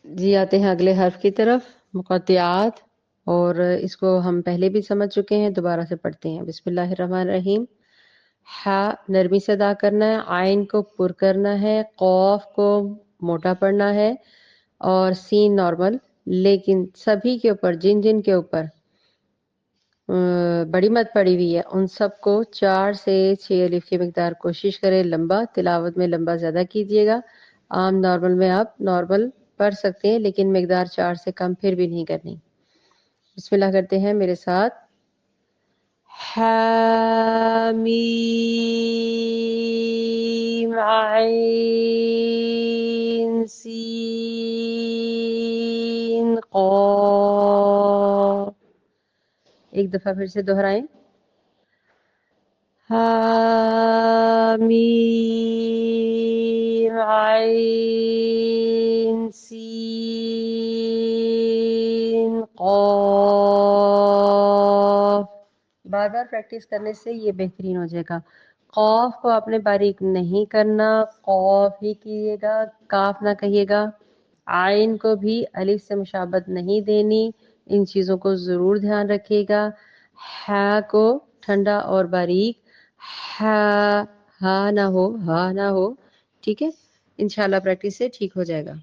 جی آتے ہیں اگلے حرف کی طرف، مقطعات، اور اس کو ہم پہلے بھی سمجھ چکے ہیں، دوبارہ سے پڑھتے ہیں۔ بسم اللہ الرحمن الرحیم۔ ہا نرمی سے ادا کرنا ہے، عین کو پر کرنا ہے، قوف کو موٹا پڑھنا ہے، اور سین نارمل، لیکن سبھی کے اوپر جن جن کے اوپر بڑی مت پڑی ہوئی ہے ان سب کو 4 سے 6 الف کی مقدار کوشش کریں لمبا، تلاوت میں لمبا زیادہ کیجیے گا۔ عام نارمل میں آپ نارمل پڑھ سکتے ہیں لیکن مقدار 4 سے کم پھر بھی نہیں کرنی۔ بسم اللہ کرتے ہیں میرے ساتھ۔ حامیم عین سین قاف۔ ایک دفعہ پھر سے دہرائیں۔ حامیم عین سین قاف۔ بار بار پریکٹس کرنے سے یہ بہترین ہو جائے گا۔ قاف کو آپ نے باریک نہیں کرنا، قاف ہی کیجیے گا، کاف نہ کہیے گا۔ عین کو بھی الف سے مشابہت نہیں دینی، ان چیزوں کو ضرور دھیان رکھیے گا۔ ہا کو ٹھنڈا اور باریک، ہا نہ ہو، ٹھیک ہے؟ انشاءاللہ پریکٹس سے ٹھیک ہو جائے گا۔